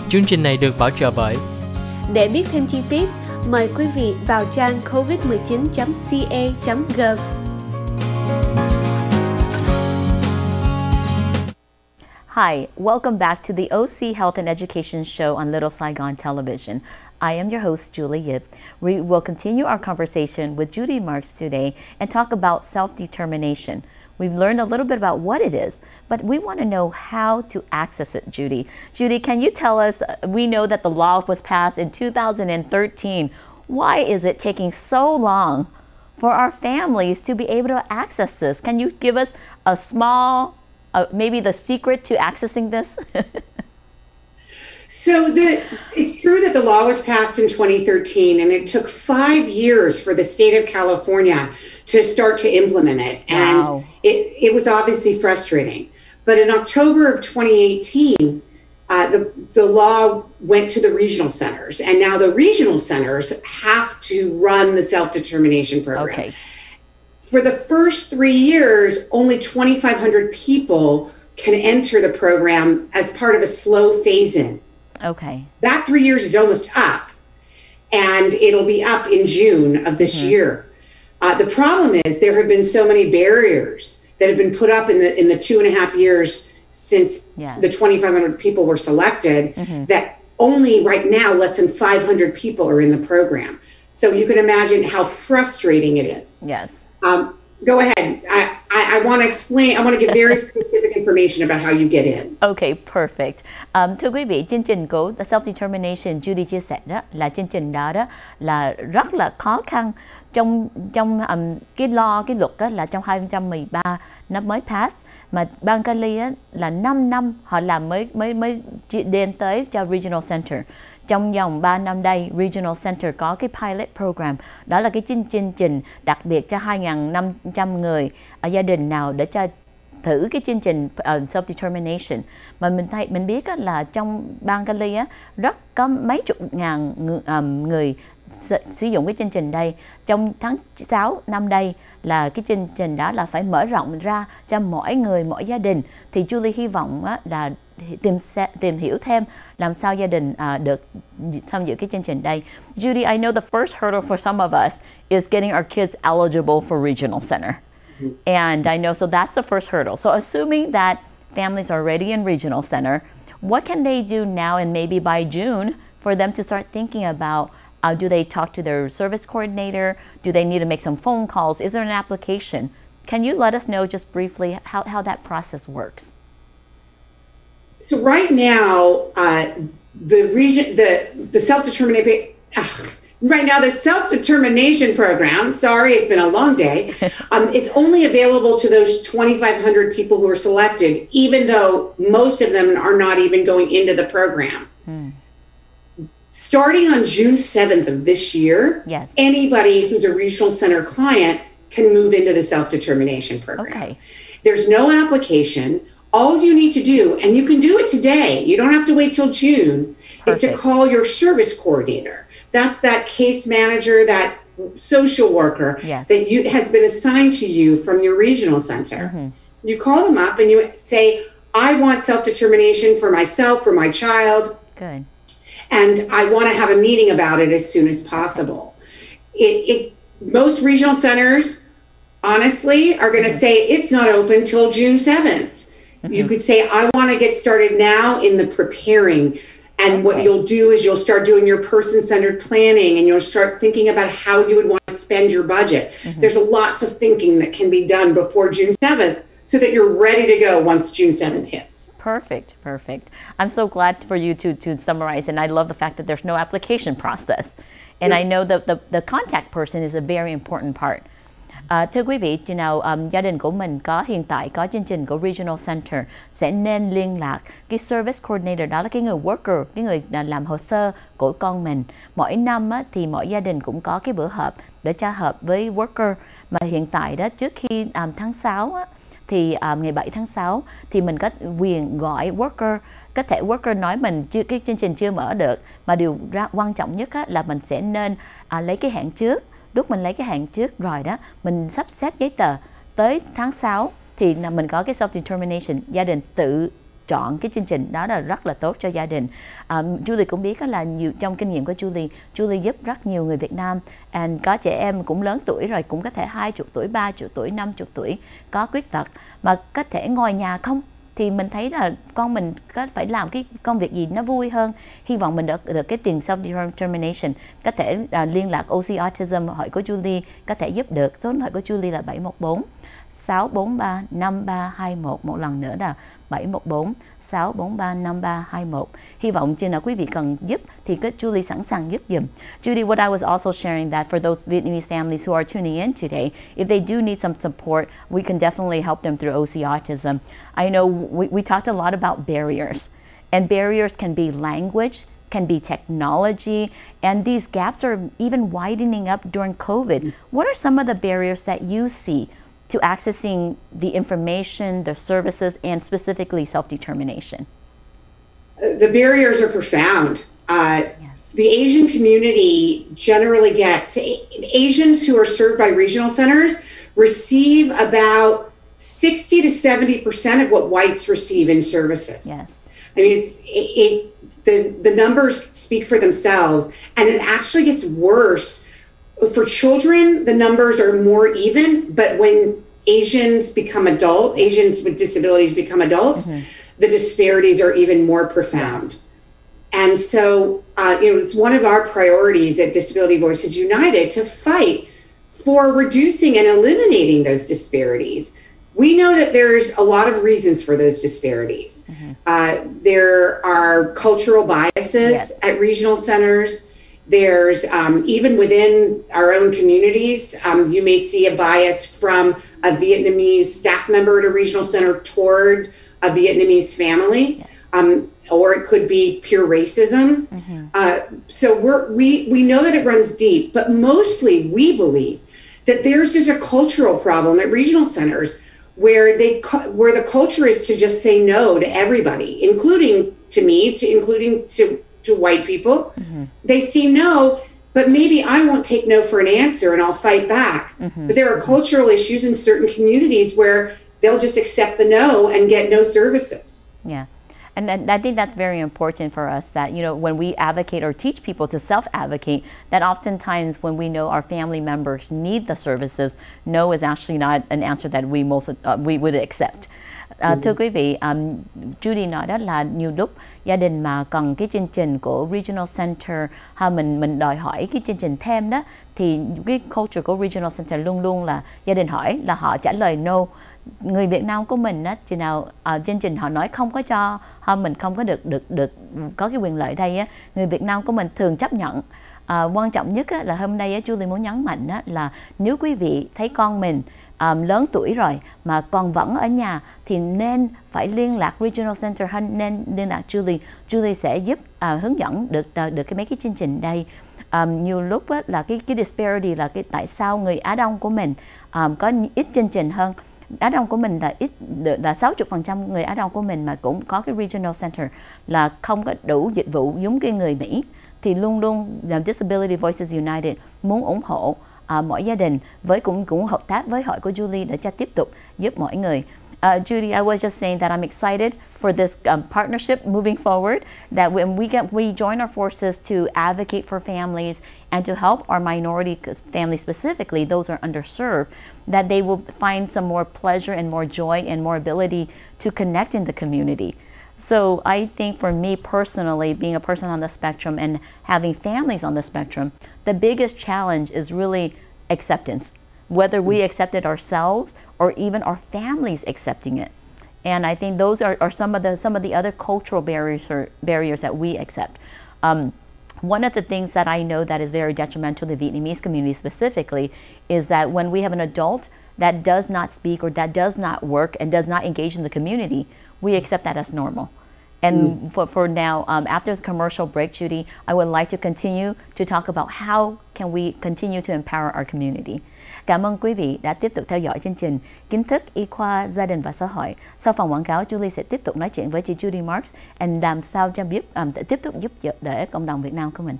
Chương trình này được bảo trợ bởi. Để biết thêm chi tiết, mời quý vị vào trang covid19.ca.gov. Hi, welcome back to the OC Health and Education Show on Little Saigon Television. I am your host, Julie Yip. We will continue our conversation with Judy Marks today and talk about self-determination. We've learned a little bit about what it is, but we want to know how to access it, Judy. Judy, can you tell us, we know that the law was passed in 2013. Why is it taking so long for our families to be able to access this? Can you give us a small, maybe the secret to accessing this? So it's true that the law was passed in 2013, and it took 5 years for the state of California to start to implement it. And Wow. it was obviously frustrating. But in October of 2018, the law went to the regional centers, and now the regional centers have to run the self-determination program. Okay. For the first 3 years, only 2,500 people can enter the program as part of a slow phase-in. Okay. That 3 years is almost up, and it'll be up in June of this year. The problem is there have been so many barriers that have been put up in the 2.5 years since the 2,500 people were selected that only right now less than 500 people are in the program. So you can imagine how frustrating it is. Yes. Go ahead. I want to explain. I want to give very specific information about how you get in. Okay, perfect. Thưa quý vị, chương trình của The Self-Determination Judy chia sẻ đó là chương trình đó là rất là khó khăn trong cái luật đó là trong 2013 nó mới pass, mà bang Cali á, là 5 năm họ làm mới đem tới cho Regional Center. Trong vòng 3 năm đây, Regional Center có cái pilot program, đó là cái chương trình đặc biệt cho 2.500 người ở gia đình nào để cho thử cái chương trình self-determination. Mà mình biết á, là trong bang Cali á, rất có mấy chục ngàn người sử dụng cái chương trình đây. Trong tháng 6 năm đây là cái chương trình đó là phải mở rộng ra cho mỗi người, mỗi gia đình. Thì Julie hy vọng á, là tìm hiểu thêm làm sao gia đình được tham dự cái chương trình đây. Judy, I know the first hurdle for some of us is getting our kids eligible for regional center. And I know, so that's the first hurdle. So assuming that families are already in regional center, what can they do now and maybe by June for them to start thinking about, do they talk to their service coordinator? Do they need to make some phone calls? Is there an application? Can you let us know just briefly how that process works? So right now, the self-determination. Right now, the self-determination program, sorry, it's been a long day, is only available to those 2,500 people who are selected, even though most of them are not even going into the program. Starting on June 7th of this year, anybody who's a regional center client can move into the self-determination program. Okay. There's no application. All you need to do, and you can do it today, you don't have to wait till June, is to call your service coordinator. That's that case manager, that social worker that has been assigned to you from your regional center. You call them up and you say, I want self-determination for myself, for my child. Good. And I want to have a meeting about it as soon as possible. Most regional centers, honestly, are going to say it's not open till June 7th. You could say, I want to get started now in the preparing. And what you'll do is you'll start doing your person-centered planning, and you'll start thinking about how you would want to spend your budget. There's lots of thinking that can be done before June 7th so that you're ready to go once June 7th hits. Perfect, perfect. I'm so glad for you to summarize, and I love the fact that there's no application process. And I know that the contact person is a very important part. Thưa quý vị, chừng nào gia đình của mình hiện tại có chương trình của Regional Center sẽ nên liên lạc cái service coordinator, đó là cái người worker, cái người làm hồ sơ của con mình. Mỗi năm á, thì mỗi gia đình cũng có cái bữa họp để tra họp với worker. Mà hiện tại đó, trước khi tháng 6 á, thì ngày 7 tháng 6 thì mình có quyền gọi worker. Có thể worker nói mình cái chương trình chưa mở được, mà điều quan trọng nhất á, là mình sẽ nên lấy cái hẹn trước. Lúc mình lấy cái hạn trước rồi đó, mình sắp xếp giấy tờ tới tháng 6 thì mình có cái self-determination, gia đình tự chọn cái chương trình đó là rất là tốt cho gia đình. Julie cũng biết là nhiều trong kinh nghiệm của Julie giúp rất nhiều người Việt Nam, and có trẻ em cũng lớn tuổi rồi, cũng có thể 20 tuổi, 30 tuổi, 50 tuổi có khuyết tật mà có thể ngồi nhà không. Thì mình thấy là con mình có phải làm cái công việc gì nó vui hơn. Hy vọng mình được cái tiền self-determination. Có thể liên lạc OC Autism, hỏi của Julie có thể giúp được. Số điện thoại của Julie là 714 643 5321. Một lần nữa là 714 643 5321. Hy vọng chừng nào quý vị cần giúp thì Julie sẵn sàng giúp dùm. Judy, what I was also sharing that for those Vietnamese families who are tuning in today, if they do need some support, we can definitely help them through OC Autism. I know we talked a lot about barriers, and barriers can be language, can be technology, and these gaps are even widening up during COVID. What are some of the barriers that you see to accessing the information, the services, and specifically self-determination? The barriers are profound. Yes. The Asian community generally gets, Asians who are served by regional centers receive about 60 to 70% of what whites receive in services. Yes. I mean, the numbers speak for themselves, and it actually gets worse. For children, the numbers are more even, but when Asians with disabilities become adults, the disparities are even more profound. Yes. And so, it's one of our priorities at Disability Voices United to fight for reducing and eliminating those disparities. We know that there's a lot of reasons for those disparities. There are cultural biases at regional centers. There's even within our own communities, you may see a bias from a Vietnamese staff member at a regional center toward a Vietnamese family, or it could be pure racism. So we know that it runs deep, but mostly we believe that there's just a cultural problem at regional centers where the culture is to just say no to everybody, including to me, including to white people. They see no, but maybe I won't take no for an answer and I'll fight back. But there are cultural issues in certain communities where they'll just accept the no and get no services. Yeah. And I think that's very important for us that, when we advocate or teach people to self-advocate, that oftentimes when we know our family members need the services, no is actually not an answer that we would accept. Thưa quý vị, Judy nói đó là nhiều lúc gia đình mà cần cái chương trình của Regional Center, mình đòi hỏi cái chương trình thêm đó, thì cái culture của Regional Center luôn luôn là gia đình hỏi là họ trả lời no. Người Việt Nam của mình á, chừng nào chương trình họ nói không có cho mình không có được có cái quyền lợi đây á, người Việt Nam của mình thường chấp nhận. Quan trọng nhất á, là hôm nay á, Julie muốn nhấn mạnh á, là nếu quý vị thấy con mình lớn tuổi rồi mà còn vẫn ở nhà thì nên phải liên lạc Regional Center, nên liên lạc Julie. Julie sẽ giúp hướng dẫn được mấy cái chương trình đây. Nhiều lúc á, là cái disparity là tại sao người Á Đông của mình có ít chương trình hơn. Á Đông của mình là 60% người Á Đông của mình mà cũng có cái Regional Center là không có đủ dịch vụ giống cái người Mỹ. Thì luôn luôn Disability Voices United muốn ủng hộ mỗi gia đình cũng hợp tác với hội của Julie để cho tiếp tục giúp mỗi người. Judy, I was just saying that I'm excited for this partnership moving forward, that when we join our forces to advocate for families and to help our minority families specifically, those who are underserved, that they will find some more pleasure and more joy and more ability to connect in the community. So I think for me personally, being a person on the spectrum and having families on the spectrum, the biggest challenge is really acceptance, whether we accept it ourselves or even our families accepting it. And I think those are some of the other cultural barriers that we accept. One of the things that I know that is very detrimental to the Vietnamese community specifically is that when we have an adult that does not speak or that does not work and does not engage in the community, we accept that as normal. And for now, after the commercial break, Judy, I would like to continue to talk about how can we continue to empower our community. Cảm ơn quý vị đã tiếp tục theo dõi chương trình Kiến thức y khoa gia đình và xã hội. Sau phần quảng cáo, Julie sẽ tiếp tục nói chuyện với chị Judy Marks and làm sao cho biết tiếp tục giúp đỡ cộng đồng Việt Nam của mình.